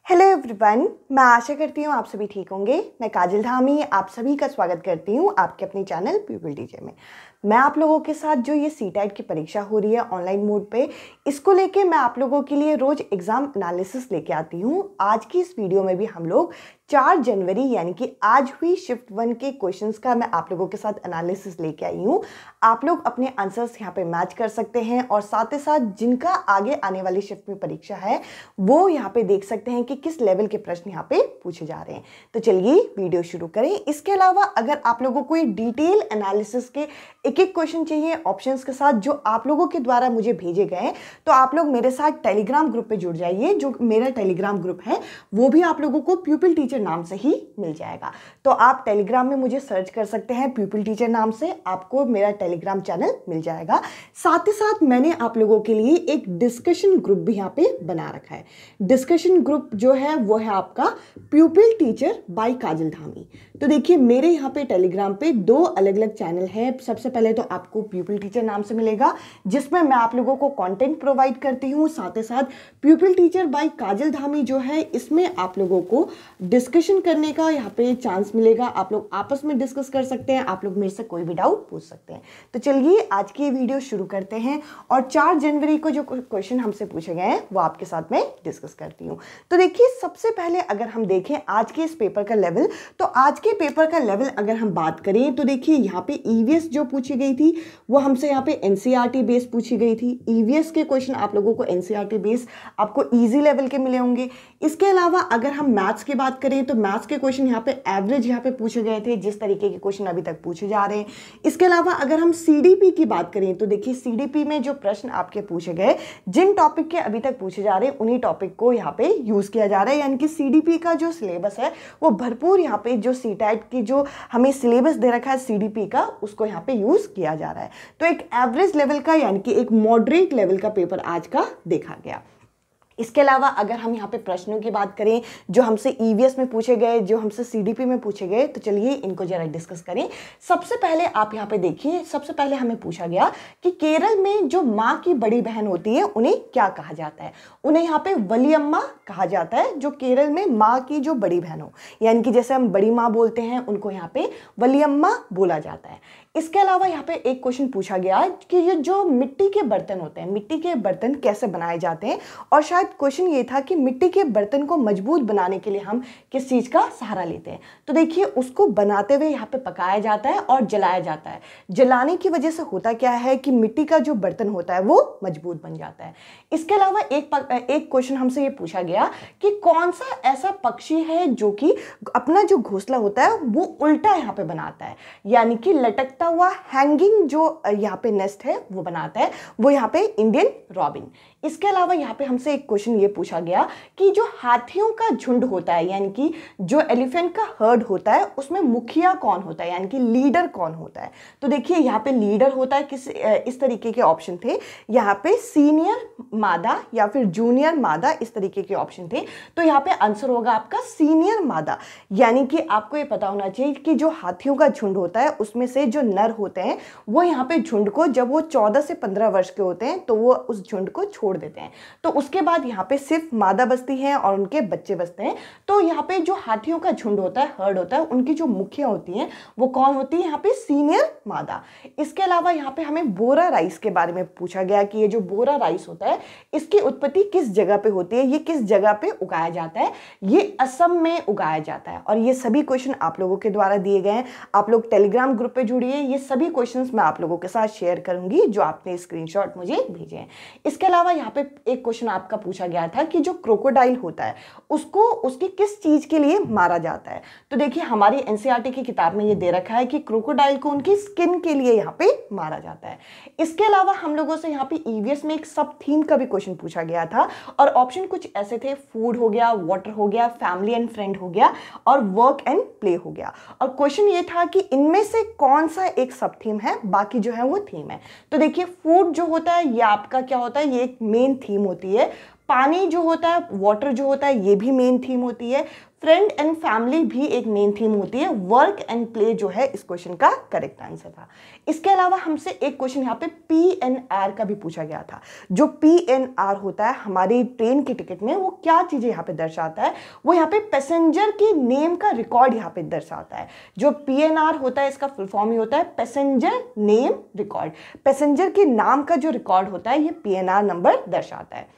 Hello everyone, मैं आशा करती हूँ आप सभी ठीक होंगे। मैं काजल धामी आप सभी का स्वागत करती हूँ आपके अपने चैनल प्यूपिल टीचर में। मैं आप लोगों के साथ जो ये सीटेट की परीक्षा हो रही है ऑनलाइन मोड पे, इसको लेके मैं आप लोगों के लिए रोज एग्जाम एनालिसिस लेके आती हूँ। आज की इस वीडियो में भी हम लोग 4 जनवरी यानी कि आज हुई शिफ्ट 1 के क्वेश्चंस का मैं आप लोगों के साथ एनालिसिस लेके आई हूँ। आप लोग अपने आंसर्स यहाँ पे मैच कर सकते हैं और साथ ही साथ जिनका आगे आने वाली शिफ्ट में परीक्षा है वो यहाँ पे देख सकते हैं कि किस लेवल के प्रश्न यहाँ पे पूछे जा रहे हैं। तो चलिए वीडियो शुरू करें। इसके अलावा अगर आप लोगों को डिटेल एनालिसिस के एक एक क्वेश्चन चाहिए ऑप्शंस के साथ जो आप लोगों के द्वारा मुझे भेजे गए, तो आप लोग मेरे साथ टेलीग्राम ग्रुप पे जुड़ जाइए। जो मेरा टेलीग्राम ग्रुप है वो भी आप लोगों को प्यूपिल टीचर नाम से ही मिल जाएगा। तो आप टेलीग्राम में मुझे सर्च कर सकते हैं प्यूपिल टीचर नाम से, आपको मेरा टेलीग्राम चैनल मिल जाएगा। साथ ही साथ मैंने आप लोगों के लिए एक डिस्कशन ग्रुप भी यहाँ पे बना रखा है। डिस्कशन ग्रुप जो है वो है आपका प्यूपिल टीचर बाय काजल धामी। तो देखिए मेरे यहाँ पे टेलीग्राम पे 2 अलग अलग चैनल हैं। सबसे पहले तो आपको प्यूपिल टीचर नाम से मिलेगा जिसमें मैं आप लोगों को कंटेंट प्रोवाइड करती हूँ। साथ ही साथ प्यूपिल टीचर बाय काजल धामी जो है इसमें आप लोगों को डिस्कशन करने का यहाँ पे चांस मिलेगा। आप लोग आपस में डिस्कस कर सकते हैं, आप लोग मेरे से कोई भी डाउट पूछ सकते हैं। तो चलिए आज की वीडियो शुरू करते हैं और 4 जनवरी को जो क्वेश्चन हमसे पूछे गए हैं वो आपके साथ में डिस्कस करती हूँ। तो देखिए सबसे पहले अगर हम देखें आज के इस पेपर का लेवल, तो आज के पेपर का लेवल अगर हम बात करें तो देखिए यहाँ पे ईवीएस जो पूछी गई थी वो हमसे यहाँ पे एनसीईआरटी बेस पूछी गई थी। ईवीएस के क्वेश्चन आप लोगों को एनसीईआरटी बेस आपको इजी लेवल के मिले होंगे। इसके अलावा अगर हम मैथ्स की बात करें तो मैथ्स के क्वेश्चन यहाँ पे एवरेज यहाँ पे पूछे गए थे, जिस तरीके के क्वेश्चन अभी तक पूछे जा रहे हैं। इसके अलावा अगर हम सीडीपी की बात करें तो देखिए सीडीपी में जो प्रश्न आपके पूछे गए, जिन टॉपिक के अभी तक पूछे जा रहे हैं उन्हीं टॉपिक को यहाँ पे यूज किया जा रहा है। यानी कि सीडीपी का जो सिलेबस है वो भरपूर यहाँ पे जो सीटेट की जो हमें सिलेबस दे रखा है सीडीपी का, उसको यहाँ पे यूज किया जा रहा है। तो एक एवरेज लेवल का यानी कि एक मॉडरेट लेवल का पेपर आज का देखा गया। इसके अलावा अगर हम यहाँ पे प्रश्नों की बात करें जो हमसे ईवीएस में पूछे गए, जो हमसे सीडीपी में पूछे गए, तो चलिए इनको जरा डिस्कस करें। सबसे पहले आप यहाँ पे देखिए, सबसे पहले हमें पूछा गया कि केरल में जो माँ की बड़ी बहन होती है उन्हें क्या कहा जाता है। उन्हें यहाँ पे वलियम्मा कहा जाता है। जो केरल में माँ की जो बड़ी बहन हो, यानी कि जैसे हम बड़ी माँ बोलते हैं उनको यहाँ पे वलियम्मा बोला जाता है। इसके अलावा यहाँ पे एक क्वेश्चन पूछा गया कि ये जो मिट्टी के बर्तन होते हैं, मिट्टी के बर्तन कैसे बनाए जाते हैं, और शायद क्वेश्चन ये था कि मिट्टी के बर्तन को मजबूत बनाने के लिए हम किस चीज का सहारा लेते हैं। तो देखिए उसको बनाते हुए यहाँ पे पकाया जाता है और जलाया जाता है। जलाने की वजह से होता क्या है कि मिट्टी का जो बर्तन होता है वो मजबूत बन जाता है। इसके अलावा एक क्वेश्चन हमसे ये पूछा गया कि कौन सा ऐसा पक्षी है जो कि अपना जो घोंसला होता है वो उल्टा यहाँ पे बनाता है, यानी कि लटकता हुआ हैंगिंग जो यहाँ पे नेस्ट है वो बनाता है, वो यहाँ पे इंडियन रॉबिन। इसके अलावा यहाँ पे हमसे एक क्वेश्चन ये पूछा गया कि जो हाथियों का झुंड होता है, यानी कि जो एलिफेंट का हर्ड होता है, उसमें मुखिया कौन होता है, यानी कि लीडर कौन होता है। तो देखिए यहाँ पे लीडर होता है इस तरीके के ऑप्शन थे, यहाँ पे सीनियर मादा या फिर जूनियर मादा, इस तरीके के ऑप्शन थे। तो यहाँ पे आंसर होगा आपका सीनियर मादा। यानी कि आपको ये पता होना चाहिए कि जो हाथियों का झुंड होता है उसमें से जो नर होते हैं वो यहाँ पे झुंड को, जब वो 14 से 15 वर्ष के होते हैं तो वो उस झुंड को छोड़ देते हैं। तो उसके बाद यहाँ पे सिर्फ मादा बसती है और उनके बच्चे बसते हैं। तो यहाँ पे जो हाथियों का झुंड होता है, हर्ड होता है, उनकी जो मुखिया होती हैं वो कौन होती है, यहाँ पे सीनियर मादा। इसके अलावा यहाँ पे हमें बोरा राइस के बारे में पूछा गया कि ये जो बोरा राइस होता है इसकी उत्पत्ति किस जगह पे होती है, ये किस जगह पे उगाया जाता है। ये असम में उगाया जाता है। और ये सभी क्वेश्चन आप लोगों के द्वारा दिए गए हैं। आप लोग टेलीग्राम ग्रुप पे जुड़िए, ये सभी क्वेश्चंस मैं आप लोगों के साथ शेयर करूंगी जो आपने स्क्रीनशॉट मुझे भेजे हैं। इसके अलावा यहाँ पे एक क्वेश्चन आपका पूछा गया था कि जो क्रोकोडाइल होता है उसको उसकी किस चीज के लिए मारा जाता है। तो देखिए हमारी एनसीईआरटी की किताब में ये दे रखा है कि क्रोकोडाइल को उनकी स्किन के लिए यहाँ पे मारा जाता है। इसके अलावा हम लोगों से यहाँ पे ईवीएस में एक सब थीम का भी क्वेश्चन पूछा गया था और ऑप्शन कुछ ऐसे थे, फूड हो गया, वाटर हो गया, फैमिली एंड फ्रेंड हो गया और वर्क एंड प्ले हो गया। और क्वेश्चन ये था कि इनमें से कौन सा एक सब थीम है, बाकी जो है वो थीम है। तो देखिए फूड जो होता है ये आपका क्या होता है, ये एक मेन थीम होती है। पानी जो होता है, वाटर जो होता है, ये भी मेन थीम होती है। फ्रेंड एंड फैमिली भी एक मेन थीम होती है। वर्क एंड प्ले जो है इस क्वेश्चन का करेक्ट आंसर था। इसके अलावा हमसे एक क्वेश्चन यहाँ पे PNR का भी पूछा गया था। जो PNR होता है हमारी ट्रेन की टिकट में, वो क्या चीजें यहाँ पे दर्शाता है? वो यहाँ पे पैसेंजर की नेम का रिकॉर्ड यहाँ पे दर्शाता है। जो PNR होता है इसका फुल फॉर्म ही होता है पैसेंजर नेम रिकॉर्ड। पैसेंजर के नाम का जो रिकॉर्ड होता है ये PNR नंबर दर्शाता है।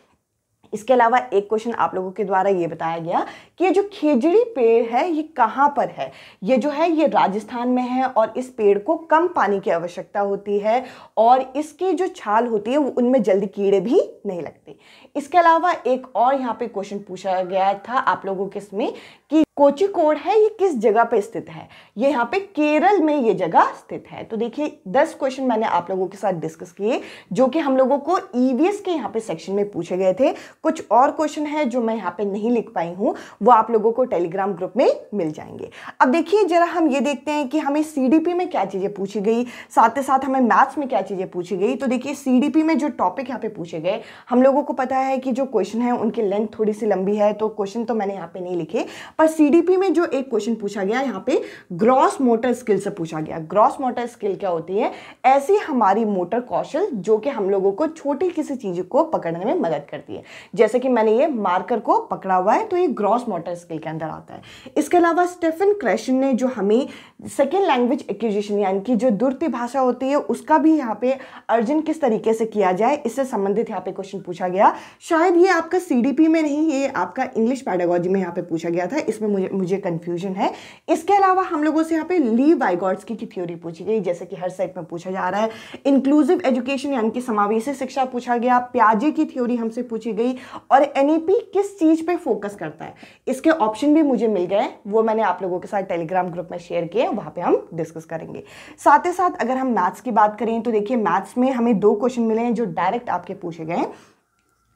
इसके अलावा एक क्वेश्चन आप लोगों के द्वारा ये बताया गया कि ये जो खेजड़ी पेड़ है ये कहाँ पर है? ये जो है ये राजस्थान में है और इस पेड़ को कम पानी की आवश्यकता होती है और इसकी जो छाल होती है वो उनमें जल्दी कीड़े भी नहीं लगते। इसके अलावा एक और यहाँ पे क्वेश्चन पूछा गया था आप लोगों के इसमें कि कोझिकोड है ये किस जगह पे स्थित है? ये यहाँ पे केरल में ये जगह स्थित है। तो देखिए 10 क्वेश्चन मैंने आप लोगों के साथ डिस्कस किए जो कि हम लोगों को ईवीएस के यहाँ पे सेक्शन में पूछे गए थे। कुछ और क्वेश्चन है जो मैं यहाँ पे नहीं लिख पाई हूँ, वो आप लोगों को टेलीग्राम ग्रुप में मिल जाएंगे। अब देखिए जरा हम ये देखते हैं कि हमें CDP में क्या चीजें पूछी गई, साथ ही साथ हमें मैथ्स में क्या चीजें पूछी गई। तो देखिए CDP में जो टॉपिक यहाँ पे पूछे गए, हम लोगों को पता है कि जो क्वेश्चन है उनकी लेंथ थोड़ी सी लंबी है, तो क्वेश्चन तो मैंने यहाँ पे नहीं लिखे, पर CDP में जो एक क्वेश्चन पूछा गया यहाँ पे ग्रॉस मोटर स्किल से पूछा गया। ग्रॉस मोटर स्किल क्या होती है? ऐसी हमारी मोटर कौशल जो कि हम लोगों को छोटी किसी चीज को पकड़ने में मदद करती है। जैसे कि मैंने ये मार्कर को पकड़ा हुआ है तो ये ग्रॉस मोटर स्किल के अंदर आता है। इसके अलावा स्टेफन क्रेशन ने जो हमें सेकेंड लैंग्वेज एक्विजिशन यानी कि जो द्वितीय भाषा होती है उसका भी यहाँ पे अर्जन किस तरीके से किया जाए, इससे संबंधित यहाँ पे क्वेश्चन पूछा गया। शायद ये आपका CDP में नहीं, ये आपका इंग्लिश पैडागोजी में यहाँ पे पूछा गया था, इसमें मुझे कंफ्यूजन है। इसके अलावा हम लोगों से यहाँ पे ली वाइगॉट्स्की की थ्योरी पूछी गई, जैसे कि हर साइड में पूछा जा रहा है। इंक्लूसिव एजुकेशन यानी कि समावेशी शिक्षा पूछा गया। प्याजे की थ्योरी हमसे पूछी गई और NEP किस चीज पे फोकस करता है, इसके ऑप्शन भी मुझे मिल गए, वो मैंने आप लोगों के साथ टेलीग्राम ग्रुप में शेयर किए, वहां पे हम डिस्कस करेंगे। साथ ही साथ अगर हम मैथ्स की बात करें तो देखिए मैथ्स में हमें 2 क्वेश्चन मिले हैं जो डायरेक्ट आपके पूछे गए।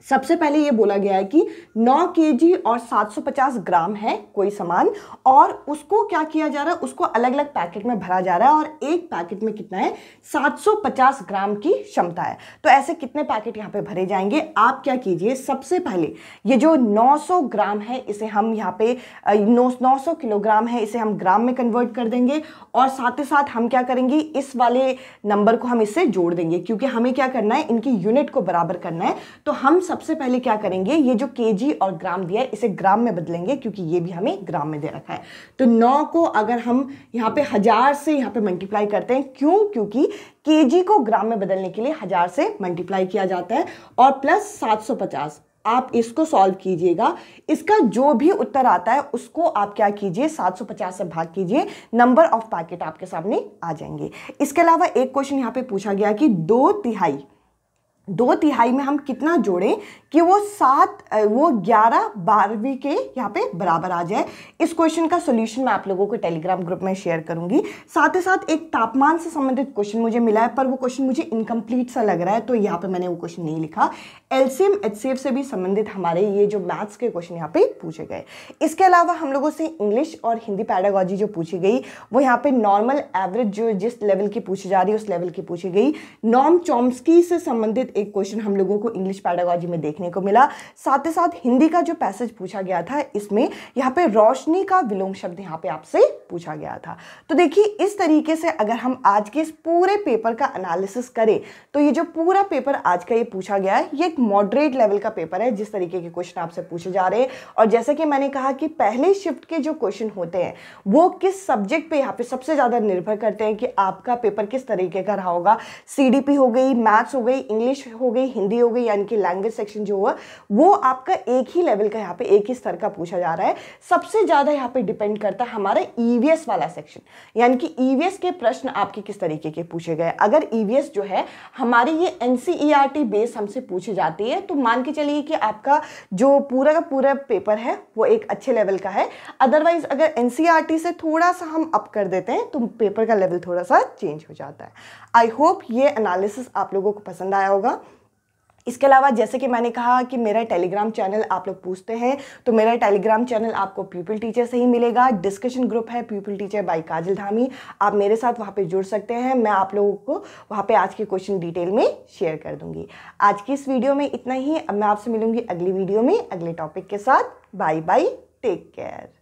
सबसे पहले ये बोला गया है कि 9 kg और 750 ग्राम है कोई सामान और उसको क्या किया जा रहा है, उसको अलग अलग पैकेट में भरा जा रहा है और एक पैकेट में कितना है 750 ग्राम की क्षमता है। तो ऐसे कितने पैकेट यहाँ पे भरे जाएंगे? आप क्या कीजिए, सबसे पहले ये जो 900 ग्राम है इसे हम यहाँ पे 900 किलोग्राम है इसे हम ग्राम में कन्वर्ट कर देंगे और साथ ही साथ हम क्या करेंगे, इस वाले नंबर को हम इससे जोड़ देंगे क्योंकि हमें क्या करना है, इनकी यूनिट को बराबर करना है। तो हम सबसे पहले क्या करेंगे, ये जो केजी और ग्राम दिया है इसे ग्राम में बदलेंगे क्योंकि ये भी हमें ग्राम में दे रखा है। तो 9 को अगर हम यहाँ पे 1000 से यहाँ पे मल्टीप्लाई करते हैं, क्यों? क्योंकि केजी को ग्राम में बदलने के लिए 1000 से मल्टीप्लाई किया जाता है और प्लस 750। आप इसको सॉल्व कीजिएगा, इसका जो भी उत्तर आता है उसको आप क्या कीजिए 750 से भाग कीजिए, नंबर ऑफ पैकेट आपके सामने आ जाएंगे। इसके अलावा एक क्वेश्चन यहाँ पे पूछा गया कि 2/3 में हम कितना जोड़ें कि वो 11 12वीं के यहाँ पे बराबर आ जाए। इस क्वेश्चन का सॉल्यूशन मैं आप लोगों को टेलीग्राम ग्रुप में शेयर करूंगी। साथ ही साथ एक तापमान से संबंधित क्वेश्चन मुझे मिला है पर वो क्वेश्चन मुझे इनकम्प्लीट सा लग रहा है तो यहाँ पे मैंने वो क्वेश्चन नहीं लिखा। एलसीएम एचसीएफ से भी संबंधित हमारे ये जो मैथ्स के क्वेश्चन यहाँ पे पूछे गए। इसके अलावा हम लोगों से इंग्लिश और हिंदी पैडागोजी जो पूछी गई वो यहाँ पे नॉर्मल एवरेज जो जिस लेवल की पूछी जा रही है उस लेवल की पूछी गई। नॉर्म चॉम्स्की से संबंधित एक क्वेश्चन हम लोगों को इंग्लिश पैडागोजी में देखने को मिला। साथ ही साथ हिंदी का जो पैसेज पूछा गया था इसमें यहाँ पे रोशनी का विलोम शब्द यहाँ पे आपसे पूछा गया था। तो देखिए इस तरीके से अगर हम आज के इस पूरे पेपर का एनालिसिस करें तो ये जो पूरा पेपर आज का ये पूछा गया है ये एक मॉडरेट लेवल का पेपर है जिस तरीके के क्वेश्चन आपसे पूछे जा रहे हैं। और जैसे कि मैंने कहा कि पहले शिफ्ट के जो क्वेश्चन होते हैं वो किस सब्जेक्ट पे यहाँ पे सबसे ज्यादा निर्भर करते हैं कि आपका पेपर किस तरीके का रहा होगा। CDP हो गई, मैथ्स हो गई, इंग्लिश हो गई, हिंदी हो गई, यानी कि लैंग्वेज सेक्शन जो हुआ वो आपका एक ही लेवल का यहाँ पे एक ही स्तर का पूछा जा रहा है। सबसे ज्यादा यहाँ पे डिपेंड करता है हमारा ईवीएस वाला सेक्शन, यानी कि ईवीएस के प्रश्न आपके किस तरीके के पूछे गए। अगर ईवीएस जो है हमारी ये NCERT बेस हमसे पूछी जाती है तो मान के चलिए कि आपका जो पूरा का पूरा पेपर है वो एक अच्छे लेवल का है। अदरवाइज अगर NCERT से थोड़ा सा हम अप कर देते हैं तो पेपर का लेवल थोड़ा सा चेंज हो जाता है। आई होप ये एनालिसिस आप लोगों को पसंद आया होगा। इसके अलावा जैसे कि मैंने कहा कि मेरा टेलीग्राम चैनल आप लोग पूछते हैं, तो मेरा टेलीग्राम चैनल आपको प्यूपिल टीचर से ही मिलेगा। डिस्कशन ग्रुप है प्यूपिल टीचर बाय काजल धामी, आप मेरे साथ वहाँ पे जुड़ सकते हैं। मैं आप लोगों को वहाँ पे आज के क्वेश्चन डिटेल में शेयर कर दूंगी। आज की इस वीडियो में इतना ही। अब मैं आपसे मिलूंगी अगली वीडियो में अगले टॉपिक के साथ। Bye bye, take care.